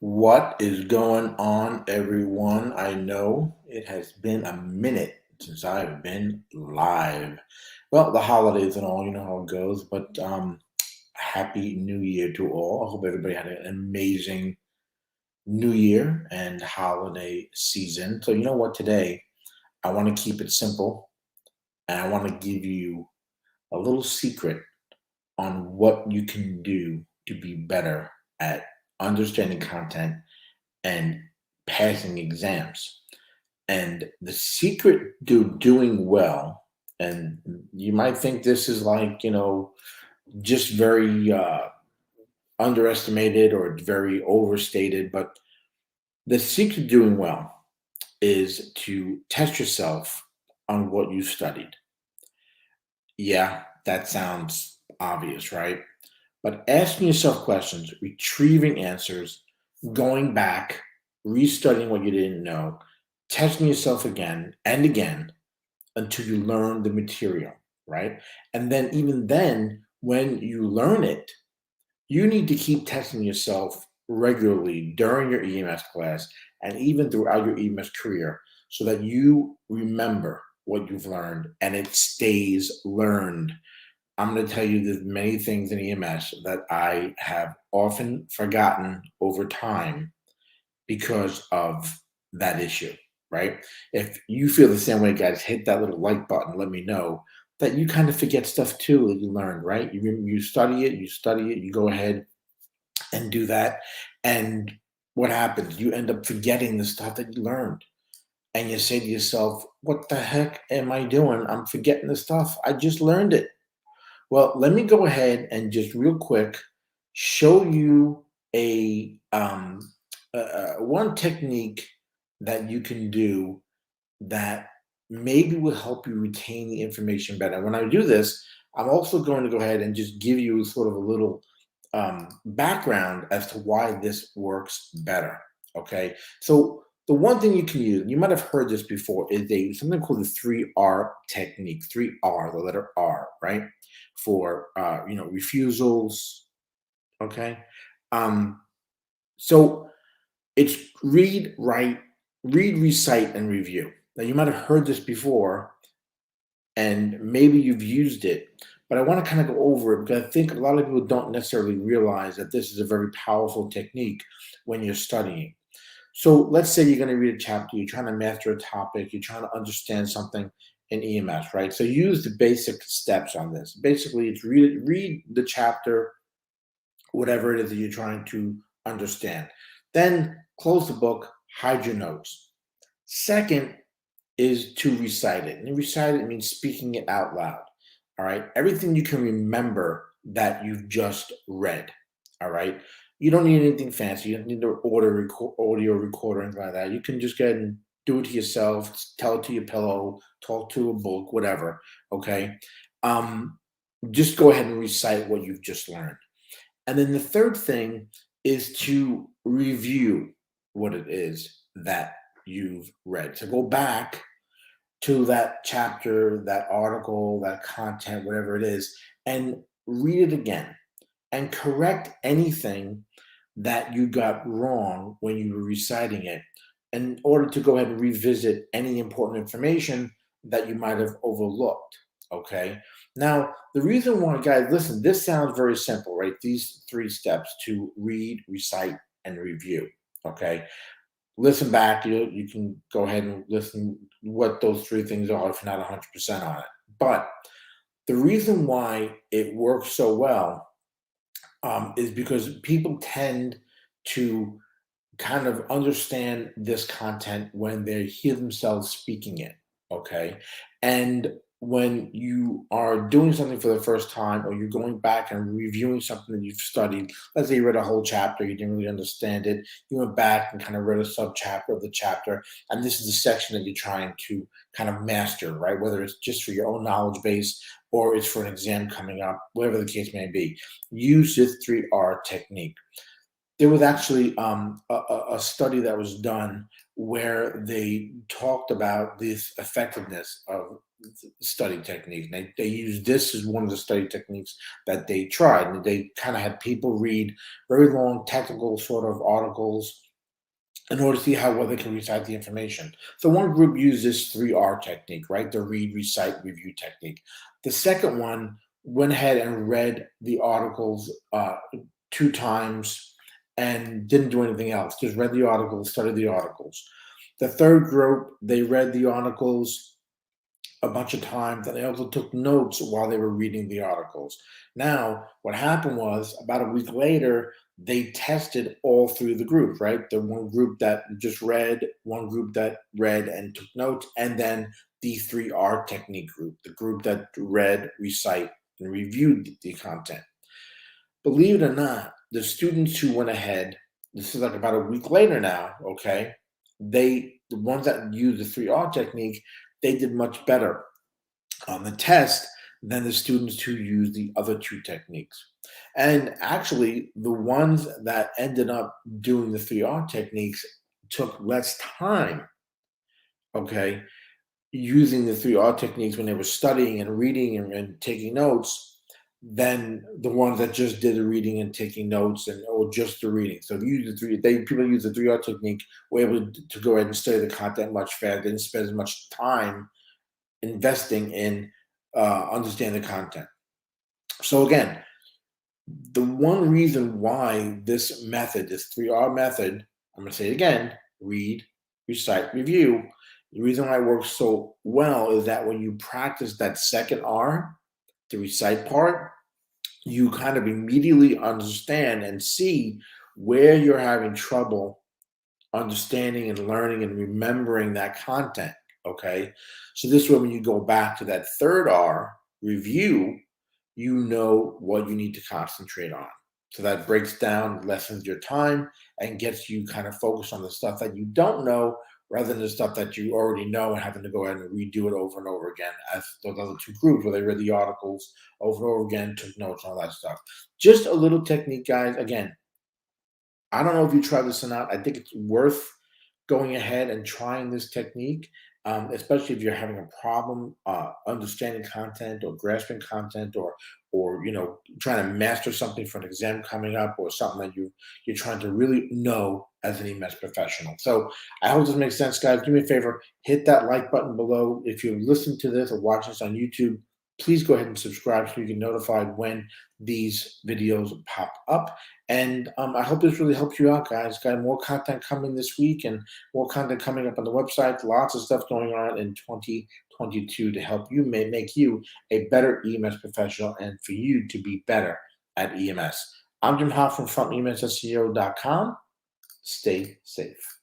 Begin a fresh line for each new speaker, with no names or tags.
What is going on, everyone? I know it has been a minute since I've been live. Well, the holidays and all, you know how it goes, but happy new year to all. I hope everybody had an amazing new year and holiday season. So, you know what, today I want to keep it simple and I want to give you a little secret on what you can do to be better at understanding content and passing exams. And the secret to doing well, and you might think this is like, just very underestimated or very overstated, but the secret to doing well is to test yourself on what you studied. Yeah, that sounds obvious, right? But asking yourself questions, retrieving answers, going back, restudying what you didn't know, testing yourself again and again until you learn the material, right? And then, even then, when you learn it, you need to keep testing yourself regularly during your EMS class and even throughout your EMS career so that you remember what you've learned and it stays learned. I'm going to tell you there's many things in EMS that I have often forgotten over time because of that issue, right? If you feel the same way, guys, hit that little like button. Let me know that you kind of forget stuff too that you learned, right? You study it, you go ahead and do that. And what happens? You end up forgetting the stuff that you learned. And you say to yourself, what the heck am I doing? I'm forgetting the stuff. I just learned it. Well, let me go ahead and just real quick show you one technique that you can do that maybe will help you retain the information better. When I do this, I'm also going to go ahead and just give you sort of a little background as to why this works better. Okay, so the one thing you can use, you might have heard this before, is something called the 3R technique. 3R, the letter R, right? For refusals. Okay, um, so it's read, recite, and review. Now you might have heard this before, and maybe you've used it, but I want to kind of go over it because I think a lot of people don't necessarily realize that this is a very powerful technique when you're studying. So let's say you're going to read a chapter, you're trying to master a topic, you're trying to understand something in EMS, right? So use the basic steps on this. Basically, it's read the chapter, whatever it is that you're trying to understand. Then close the book, hide your notes. Second is to recite it. And recite it means speaking it out loud. All right. Everything you can remember that you've just read. All right. You don't need anything fancy. You don't need to order audio recorder or anything like that. You can just go ahead and do it to yourself, tell it to your pillow, talk to a book, whatever. Okay. Um, just go ahead and recite what you've just learned. And then the third thing is to review what it is that you've read. So go back to that chapter, that article, that content, whatever it is, and read it again and correct anything that you got wrong when you were reciting it in order to go ahead and revisit any important information that you might have overlooked. Okay. Now, the reason why, guys, listen, this sounds very simple, right? These three steps to read, recite, and review. Okay. Listen back. You can go ahead and listen what those three things are if you're not 100% on it. But the reason why it works so well is because people tend to kind of understand this content when they hear themselves speaking it. Okay. And when you are doing something for the first time or you're going back and reviewing something that you've studied, let's say you read a whole chapter, you didn't really understand it, you went back and kind of read a subchapter of the chapter, and this is the section that you're trying to kind of master, right? Whether it's just for your own knowledge base or it's for an exam coming up, whatever the case may be, use this 3R technique. There was actually a study that was done where they talked about this effectiveness of study technique. They use this as one of the study techniques that they tried. And they kind of had people read very long technical sort of articles in order to see how well they can recite the information. So one group used this 3R technique, right? The read, recite, review technique. The second one went ahead and read the articles 2 times and didn't do anything else. Just read the articles, studied the articles. The third group, they read the articles a bunch of times, and they also took notes while they were reading the articles. Now, what happened was about a week later, they tested all through the group, right? The one group that just read, one group that read and took notes, and then the 3R technique group, the group that read, recite, and reviewed the content. Believe it or not, the students who went ahead, this is like about a week later now, okay? The ones that used the 3R technique, they did much better on the test than the students who used the other two techniques. And actually, the ones that ended up doing the 3R techniques took less time, okay, using the 3R techniques when they were studying and reading and taking notes than the ones that just did the reading and taking notes and or just the reading. So if you use people use the 3R technique were able to go ahead and study the content much faster, didn't spend as much time investing in understanding the content. So again, the one reason why this method, this 3R method, I'm going to say it again, read, recite, review. The reason why it works so well is that when you practice that second R, the recite part, you kind of immediately understand and see where you're having trouble understanding and learning and remembering that content. Okay. So this way, when you go back to that third R, review, you know what you need to concentrate on. So that breaks down, lessens your time, and gets you kind of focused on the stuff that you don't know rather than the stuff that you already know and having to go ahead and redo it over and over again, as those other two groups where they read the articles over and over again, took notes, all that stuff. Just a little technique, guys. Again, I don't know if you try this or not. I think it's worth going ahead and trying this technique, especially if you're having a problem understanding content or grasping content, or trying to master something for an exam coming up, or something that you're trying to really know as an EMS professional. So I hope this makes sense, guys. Do me a favor, hit that like button below. If you're listening to this or watching this on YouTube, please go ahead and subscribe so you get notified when these videos pop up. And I hope this really helps you out, guys. Got more content coming this week and more content coming up on the website. Lots of stuff going on in 2022 to help you make you a better EMS professional and for you to be better at EMS. I'm Jim Hoff from FrontEMSSEO.com. Stay safe.